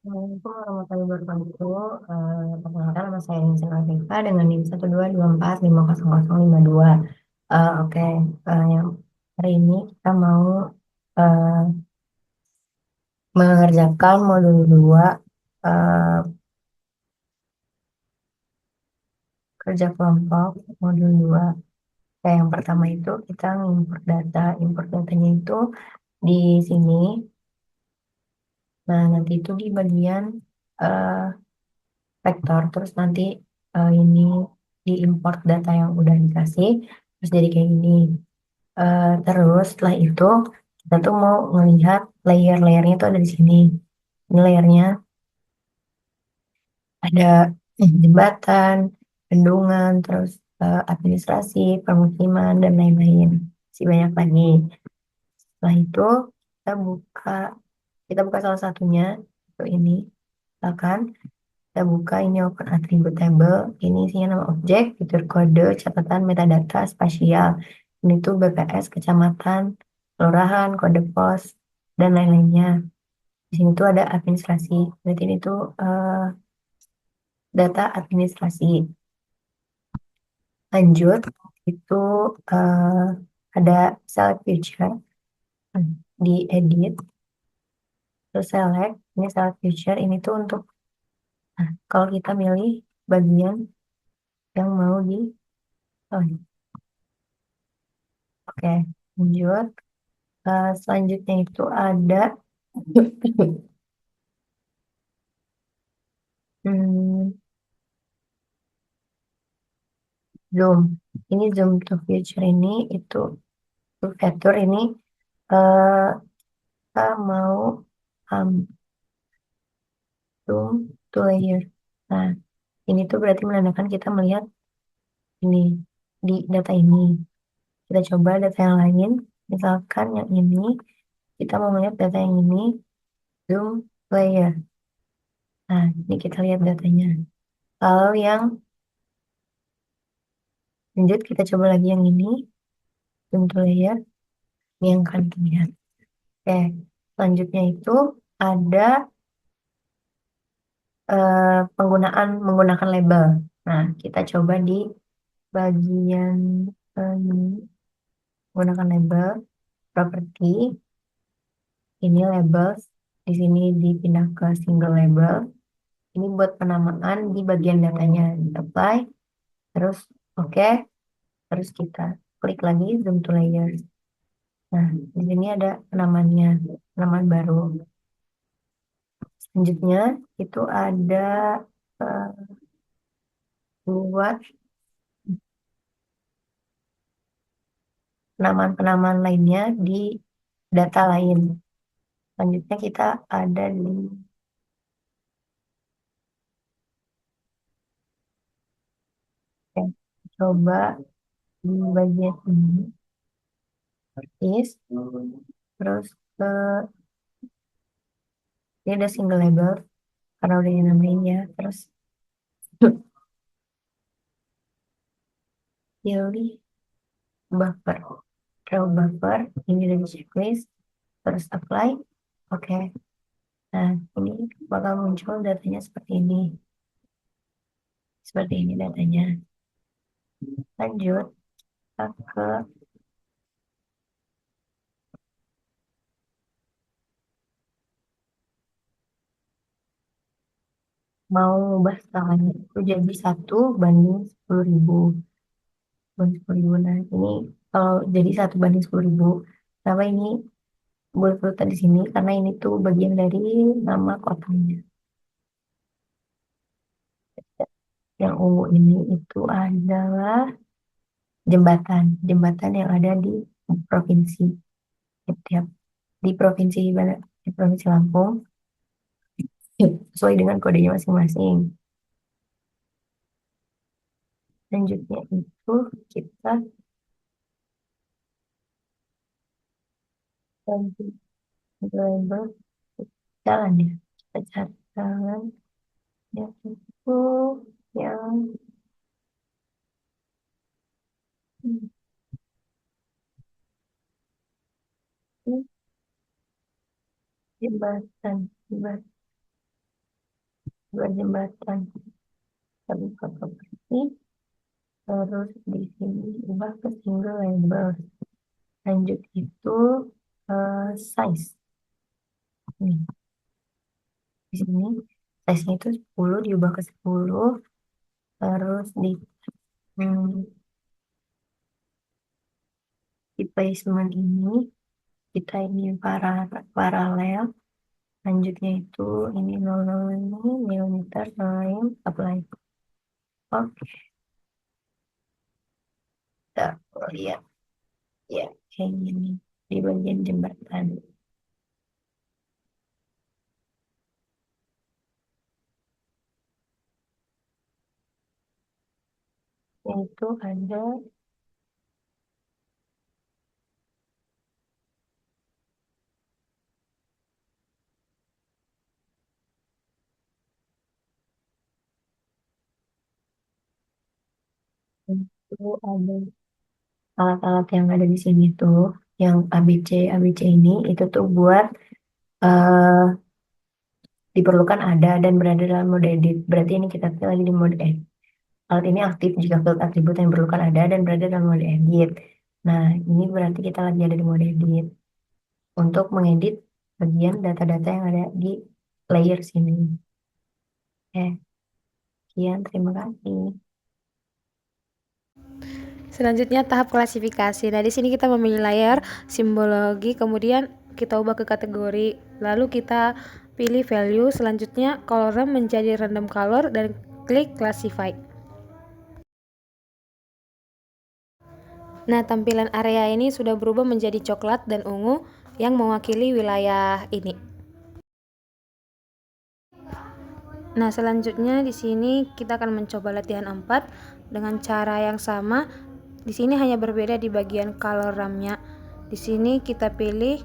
Assalamualaikum warahmatullahi wabarakatuh. Perkenalkan nama saya Insan Afifah dengan NIM 122450052. Oke, yang hari ini kita mau eh, mengerjakan modul 2 eh, kerja kelompok modul 2. Yang pertama itu kita import data. Import datanya itu di sini. Nah, nanti itu di bagian eh, vektor, terus nanti ini diimport data yang udah dikasih terus jadi kayak gini. Terus setelah itu kita tuh mau ngelihat layer-layernya tuh ada di sini. Ini layernya ada jembatan, bendungan, terus administrasi, permukiman, dan lain-lain. Si banyak lagi. Setelah itu kita buka kita buka salah satunya, itu ini. Misalkan kita buka ini open attribute table. Ini isinya nama objek, fitur kode, catatan, metadata, spasial. Ini tuh BPS, kecamatan, kelurahan, kode pos, dan lain-lainnya. Di sini tuh ada administrasi. Berarti ini tuh data administrasi. Lanjut, itu eh, ada select feature di edit. Terus select, ini select feature. Ini tuh untuk, nah, kalau kita milih bagian yang mau di, oh, oke, lanjut. Selanjutnya itu ada hmm, zoom. Ini zoom to feature ini itu to feature ini eh, kita mau um, zoom to layer. Nah, ini tuh berarti menandakan kita melihat ini di data ini. Kita coba data yang lain. Misalkan yang ini, kita mau melihat data yang ini, zoom layer. Nah, ini kita lihat datanya. Kalau yang lanjut, kita coba lagi yang ini, zoom to layer. Ini yang akan kita lihat. Oke, selanjutnya itu ada penggunaan menggunakan label. Nah, kita coba di bagian ini, menggunakan label, properti, ini labels, di sini dipindah ke single label. Ini buat penamaan di bagian datanya, di apply, terus oke, terus kita klik lagi zoom to layers. Nah, di sini ada penamannya, penamaan baru. Selanjutnya itu ada eh, buat penamaan-penamaan lainnya di data lain. Selanjutnya kita ada di eh, coba di bagian ini, is, terus ini ada single label karena udah dinamain ya. Terus pilih buffer, draw buffer, ini dari checklist, terus apply. Oke, nah ini bakal muncul datanya seperti ini. Seperti ini datanya. Lanjut kita ke mau ubah skalanya itu jadi 1/10.000. Banding 10.000. Nah, ini kalau jadi 1/10.000. Kenapa ini bulat-bulatan di sini? Karena ini tuh bagian dari nama kotanya. Yang ungu ini itu adalah jembatan. Jembatan yang ada di provinsi. Tiap di provinsi mana? Di provinsi Lampung. Sesuai dengan kodenya masing-masing. Selanjutnya itu kita lanjut label jalan ya. Kita cari jalan yang itu yang jembatan, jembatan. dua jembatan. Kita buka properti, terus di sini ubah ke single label. Lanjut itu size. Nih, di sini size-nya itu 10 diubah ke 10. Terus hmm, di placement ini kita ini paralel. Lanjutnya itu ini 00 ini milimeter lain apply. Oke, kita lihat ya kayak gini di bagian jembatan. Itu ada itu ada alat-alat yang ada di sini tuh, yang ABC ini itu tuh buat eh diperlukan ada dan berada dalam mode edit. Berarti ini kita tuh lagi di mode edit. Alat ini aktif jika field atribut yang diperlukan ada dan berada dalam mode edit. Nah, ini berarti kita lagi ada di mode edit untuk mengedit bagian data-data yang ada di layer sini. Sekian, terima kasih. Selanjutnya tahap klasifikasi. Nah, di sini kita memilih layer, simbologi, kemudian kita ubah ke kategori, lalu kita pilih value, selanjutnya color menjadi random color dan klik classify. Nah, tampilan area ini sudah berubah menjadi coklat dan ungu yang mewakili wilayah ini. Nah, selanjutnya di sini kita akan mencoba latihan 4 dengan cara yang sama. Di sini hanya berbeda di bagian color RAM-nya. Di sini kita pilih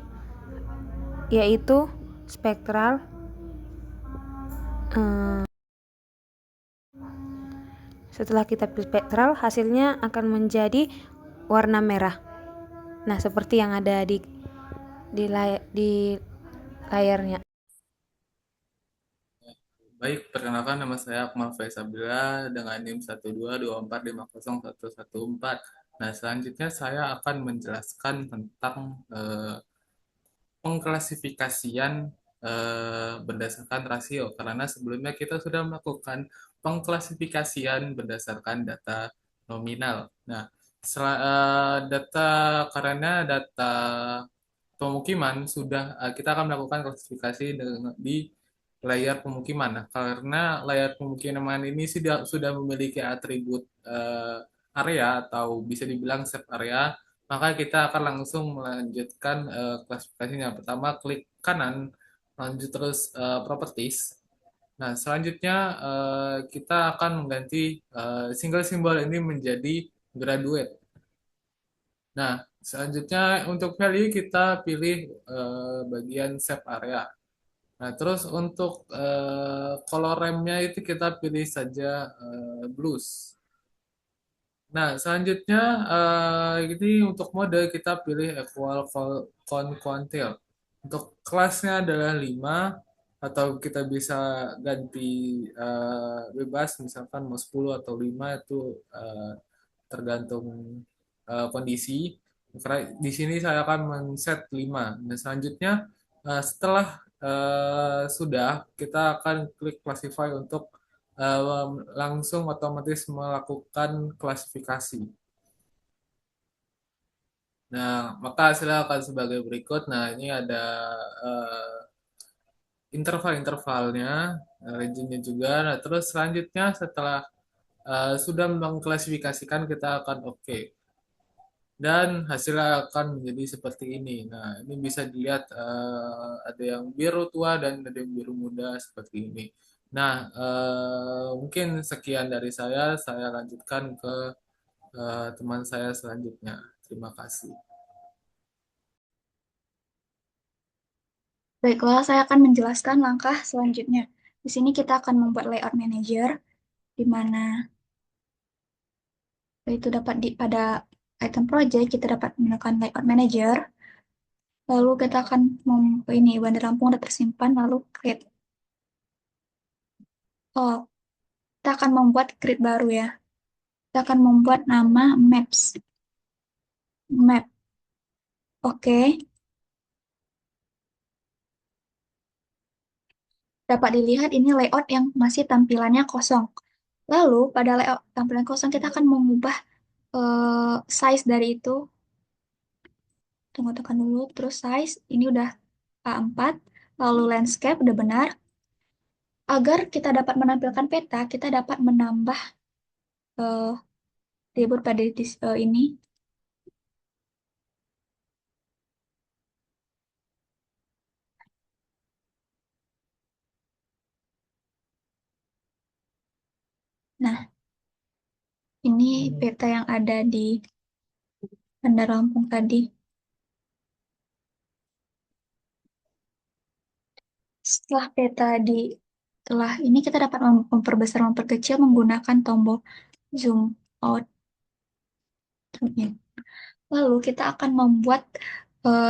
yaitu spektral. Setelah kita pilih spektral, hasilnya akan menjadi warna merah. Nah, seperti yang ada di layarnya. Baik, perkenalkan nama saya Akmal Faisabila dengan NIM 12224501114. Nah, selanjutnya saya akan menjelaskan tentang pengklasifikasian berdasarkan rasio, karena sebelumnya kita sudah melakukan pengklasifikasian berdasarkan data nominal. Nah, data karena data pemukiman sudah kita akan melakukan klasifikasi di layar pemukiman. Nah, karena layar pemukiman ini sudah memiliki atribut area atau bisa dibilang set area, maka kita akan langsung melanjutkan klasifikasinya. Pertama, klik kanan, lanjut terus properties. Nah, selanjutnya kita akan mengganti single symbol ini menjadi graduate. Nah, selanjutnya untuk value kita pilih bagian shape area. Nah, terus untuk color remnya itu kita pilih saja blues. Nah, selanjutnya ini untuk mode kita pilih equal quantile. Untuk kelasnya adalah 5 atau kita bisa ganti bebas misalkan mau 10 atau 5 itu tergantung kondisi. Karena di sini saya akan men-set 5. Nah, selanjutnya setelah sudah kita akan klik classify untuk langsung otomatis melakukan klasifikasi. Nah, maka hasilnya akan sebagai berikut. Nah, ini ada interval-intervalnya, regionnya juga. Nah, terus selanjutnya setelah sudah mengklasifikasikan, kita akan oke. Dan hasilnya akan menjadi seperti ini. Nah, ini bisa dilihat ada yang biru tua dan ada yang biru muda seperti ini. Nah, mungkin sekian dari saya lanjutkan ke teman saya selanjutnya. Terima kasih. Baiklah, saya akan menjelaskan langkah selanjutnya. Di sini kita akan membuat layout manager, di mana itu dapat pada item project kita dapat menggunakan layout manager. Lalu kita akan ini bandar Lampung sudah tersimpan, lalu create. Oh, kita akan membuat grid baru ya. Kita akan membuat nama maps. Map. Oke. Dapat dilihat ini layout yang masih tampilannya kosong. Lalu pada layout tampilan kosong kita akan mengubah size dari itu. Tunggu tekan dulu. Terus size ini udah A4. Lalu landscape udah benar. Agar kita dapat menampilkan peta, kita dapat menambah eh atribut pada ini. Nah, ini peta yang ada di Bandar Lampung tadi. Setelah peta setelah ini kita dapat memperbesar memperkecil menggunakan tombol zoom out, zoom in. Lalu kita akan membuat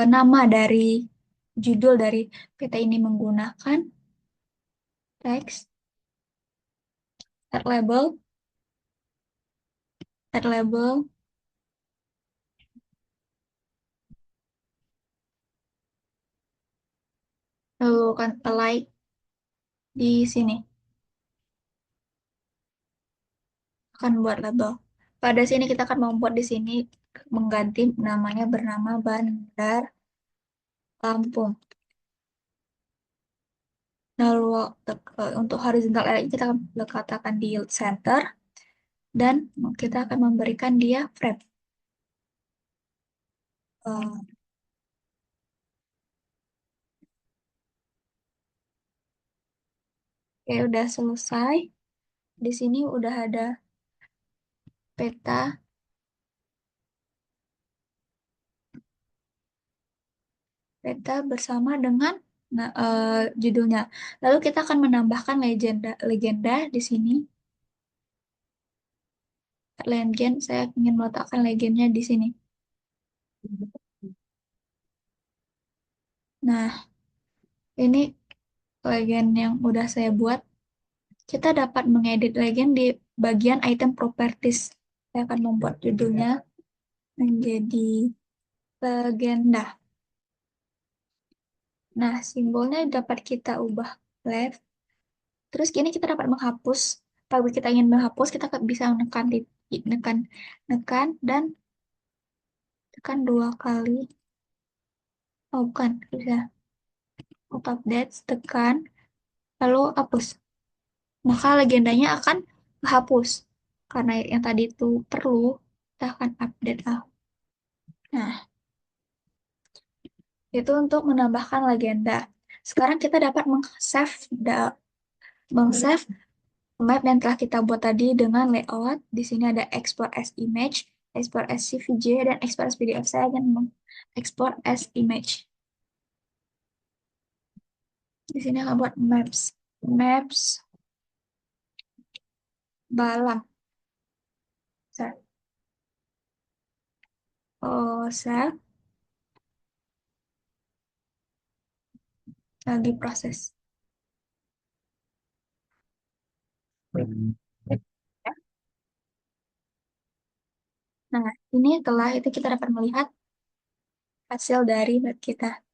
nama dari judul dari peta ini menggunakan teks, add label, lalu kan align di sini akan buat label. Pada sini kita akan membuat di sini mengganti namanya bernama Bandar Lampung. Lalu untuk horizontal array kita akan letakkan di center dan kita akan memberikan dia frame. Oke, udah selesai. Di sini udah ada peta bersama dengan judulnya. Lalu kita akan menambahkan legenda di sini. Legend, saya ingin meletakkan legendnya di sini. Nah, ini legend yang udah saya buat. Kita dapat mengedit legend di bagian item properties. Saya akan membuat judulnya menjadi legenda. Nah, simbolnya dapat kita ubah left. Terus kini kita dapat menghapus. Kalau kita ingin menghapus, kita bisa menekan nekan nekan dan tekan 2 kali. Oh, bukan, bisa auto update, tekan lalu hapus. Maka legendanya akan hapus. Karena yang tadi itu perlu, kita akan update lah. Nah, itu untuk menambahkan legenda. Sekarang kita dapat meng-save map yang telah kita buat tadi dengan layout. Di sini ada export as image, export as CVJ, dan export as PDF. Saya akan mengekspor as image. Di sini akan buat maps Balam. Save. Oh, save. Lagi proses. Nah, ini setelah itu kita dapat melihat hasil dari web kita.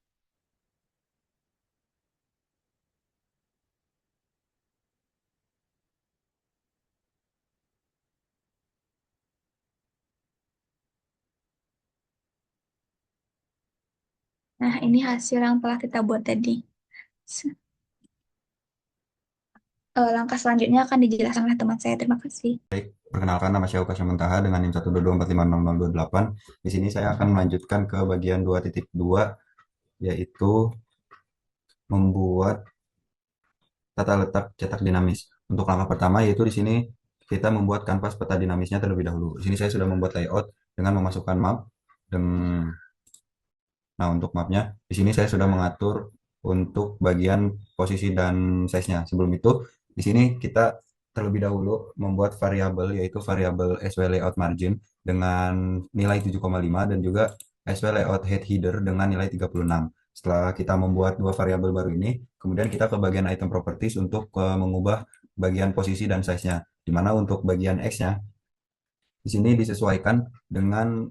Nah, ini hasil yang telah kita buat tadi. Langkah selanjutnya akan dijelaskan oleh teman saya. Terima kasih. Baik, perkenalkan nama saya Ukas Muntaha dengan NIM 122456028. Di sini saya akan melanjutkan ke bagian 2.2 yaitu membuat tata letak cetak dinamis. Untuk langkah pertama yaitu di sini kita membuat kanvas peta dinamisnya terlebih dahulu. Di sini saya sudah membuat layout dengan memasukkan map dan nah, untuk mapnya, di sini saya sudah mengatur untuk bagian posisi dan size-nya. Sebelum itu, di sini kita terlebih dahulu membuat variabel, yaitu variabel SW layout margin dengan nilai 7,5 dan juga SW layout head header dengan nilai 36. Setelah kita membuat dua variabel baru ini, kemudian kita ke bagian item properties untuk mengubah bagian posisi dan size-nya. Di mana untuk bagian X-nya di sini disesuaikan dengan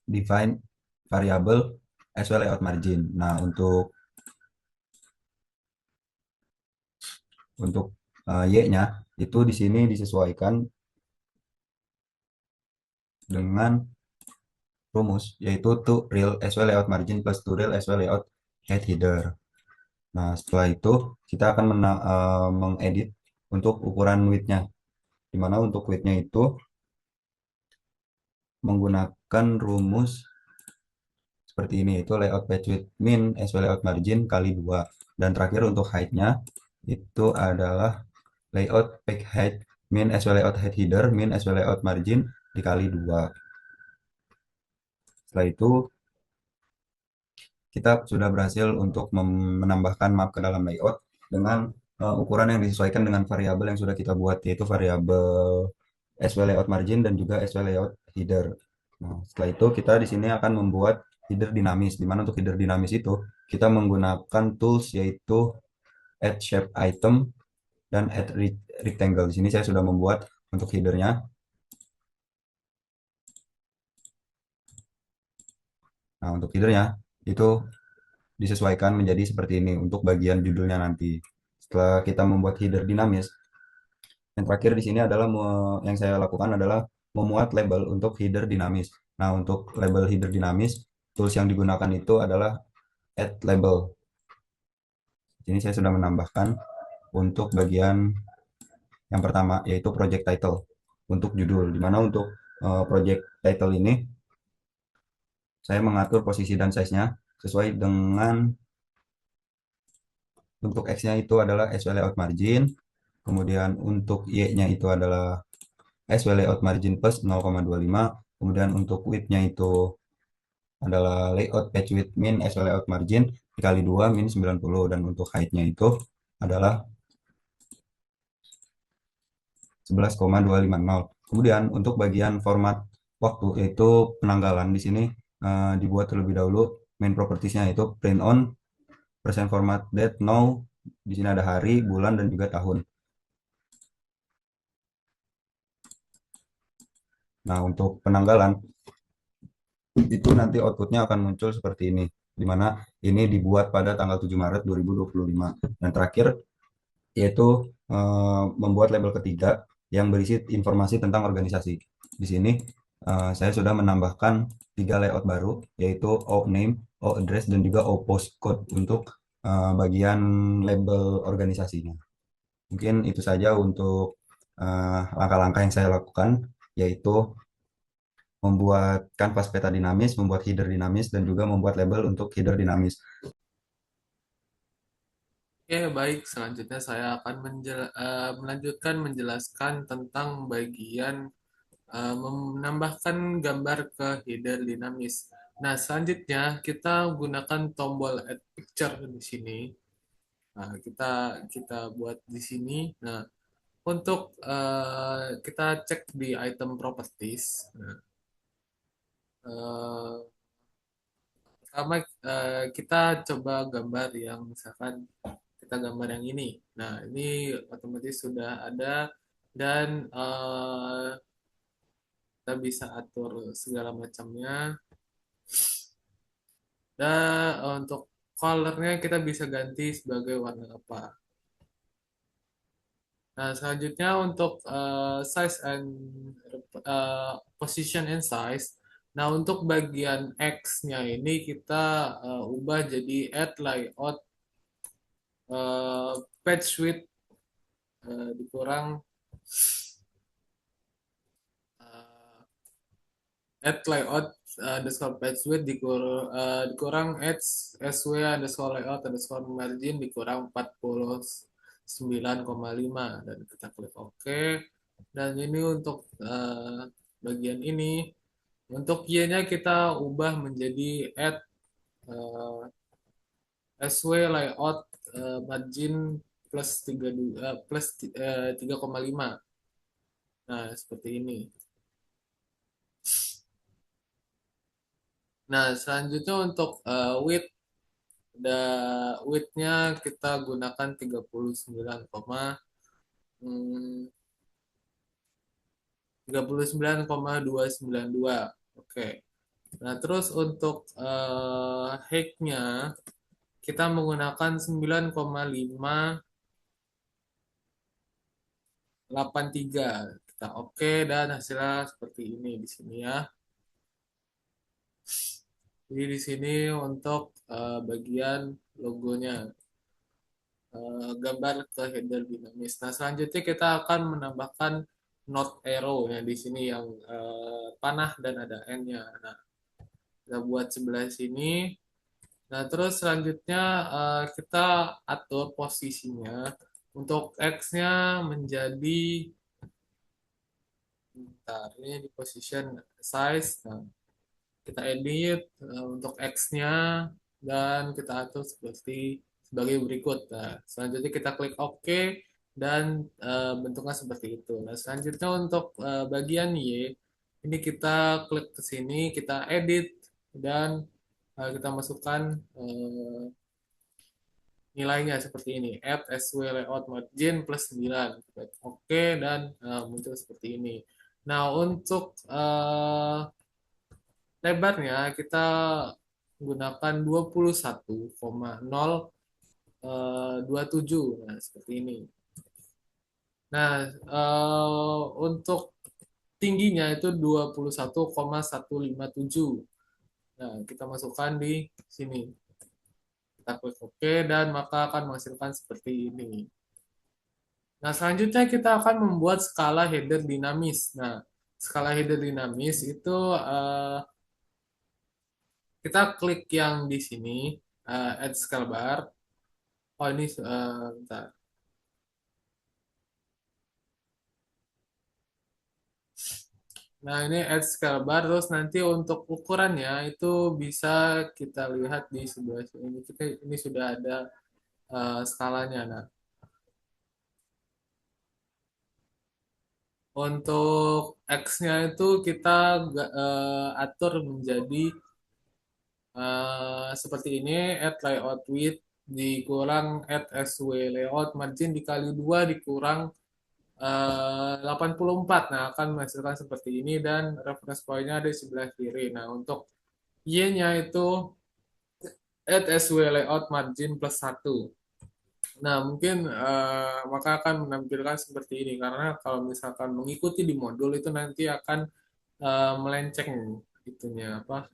define variable as well layout margin. Nah, untuk Y-nya itu di sini disesuaikan dengan rumus yaitu to real as well layout margin plus to real as well layout head header. Nah, setelah itu kita akan mengedit untuk ukuran width-nya. Di mana untuk width-nya itu menggunakan rumus seperti ini, itu layout page width min as well layout margin kali 2. Dan terakhir untuk height-nya itu adalah layout page height min as well layout head header min as well layout margin dikali 2. Setelah itu kita sudah berhasil untuk menambahkan map ke dalam layout dengan ukuran yang disesuaikan dengan variabel yang sudah kita buat, yaitu variabel as well layout margin dan juga as well layout header. Nah, setelah itu kita di sini akan membuat header dinamis, di mana untuk header dinamis itu kita menggunakan tools yaitu add shape item dan add rectangle. Di sini saya sudah membuat untuk headernya. Nah, untuk headernya itu disesuaikan menjadi seperti ini untuk bagian judulnya nanti. Setelah kita membuat header dinamis, yang terakhir di sini adalah yang saya lakukan adalah memuat label untuk header dinamis. Nah, untuk label header dinamis, tools yang digunakan itu adalah add label. Ini saya sudah menambahkan untuk bagian yang pertama, yaitu project title untuk judul. Dimana untuk project title ini saya mengatur posisi dan size-nya sesuai dengan untuk X-nya itu adalah SW layout margin, kemudian untuk Y-nya itu adalah SW layout margin plus 0,25, kemudian untuk width-nya itu adalah layout page width min SW layout margin dikali 2 min 90, dan untuk height-nya itu adalah 11,250. Kemudian untuk bagian format waktu yaitu penanggalan di sini dibuat terlebih dahulu main propertiesnya yaitu print on percent format date now, di sini ada hari, bulan, dan juga tahun. Nah, untuk penanggalan itu nanti outputnya akan muncul seperti ini, di mana ini dibuat pada tanggal 7 Maret 2025. Dan terakhir yaitu membuat label ketiga yang berisi informasi tentang organisasi. Di sini saya sudah menambahkan 3 layout baru, yaitu O name, O address, dan juga O postcode untuk bagian label organisasinya. Mungkin itu saja untuk langkah-langkah yang saya lakukan, yaitu membuat kanvas peta dinamis, membuat header dinamis, dan juga membuat label untuk header dinamis. Oke, baik. Selanjutnya saya akan melanjutkan menjelaskan tentang bagian menambahkan gambar ke header dinamis. Nah, selanjutnya kita gunakan tombol Add Picture di sini. Nah, kita buat di sini. Nah, untuk kita cek di item properties. Nah, eh, pertama kita coba gambar yang misalkan kita gambar yang ini. Nah, ini otomatis sudah ada dan kita bisa atur segala macamnya. Dan untuk colornya kita bisa ganti sebagai warna apa. Nah, selanjutnya untuk size and position and size. Nah, untuk bagian X-nya ini kita ubah jadi add layout page width dikurang uh, add layout underscore page width dikurang add sw underscore layout underscore margin dikurang 49,5, dan kita klik OK. Dan ini untuk bagian ini. Untuk Y-nya kita ubah menjadi add sw layout margin plus 3,5. Nah, seperti ini. Nah, selanjutnya untuk width width-nya kita gunakan 39,292. Oke. Nah, terus untuk height-nya kita menggunakan 9,583. Kita oke dan hasilnya seperti ini di sini ya. Jadi di sini untuk bagian logonya, gambar ke header dinamis. Nah, selanjutnya kita akan menambahkan note arrow ya di sini yang panah dan ada N-nya. Nah, kita buat sebelah sini. Nah, terus selanjutnya kita atur posisinya untuk X-nya menjadi, bentar, ini di position size. Nah, kita edit untuk X-nya dan kita atur sebagai berikut. Nah, selanjutnya kita klik OK dan bentuknya seperti itu. Nah, selanjutnya untuk bagian Y, ini kita klik ke sini, kita edit dan kita masukkan nilainya seperti ini. Add SW layout margin plus 9. Oke dan muncul seperti ini. Nah, untuk lebarnya kita gunakan 21,027. Nah, seperti ini. Nah, untuk tingginya itu 21,157. Nah, kita masukkan di sini. Kita klik OK dan maka akan menghasilkan seperti ini. Nah, selanjutnya kita akan membuat skala header dinamis. Nah, skala header dinamis itu kita klik yang di sini, add scale bar. Oh, ini bentar. Nah, ini add scale bar. Terus nanti untuk ukurannya itu bisa kita lihat di sebelah sini. Ini sudah ada skalanya. Nah, untuk X-nya itu kita atur menjadi seperti ini, add layout width dikurang add SW layout margin dikali 2 dikurang 84. Nah, akan menghasilkan seperti ini dan reference point-nya ada di sebelah kiri. Nah, untuk Y-nya itu add SW layout margin plus 1. Nah, mungkin maka akan menampilkan seperti ini karena kalau misalkan mengikuti di modul itu nanti akan melenceng itunya apa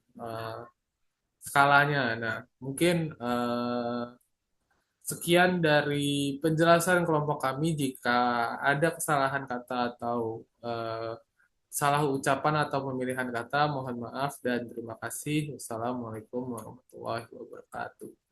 skalanya. Nah, mungkin sekian dari penjelasan kelompok kami. Jika ada kesalahan kata atau salah ucapan atau pemilihan kata, mohon maaf dan terima kasih. Wassalamualaikum warahmatullahi wabarakatuh.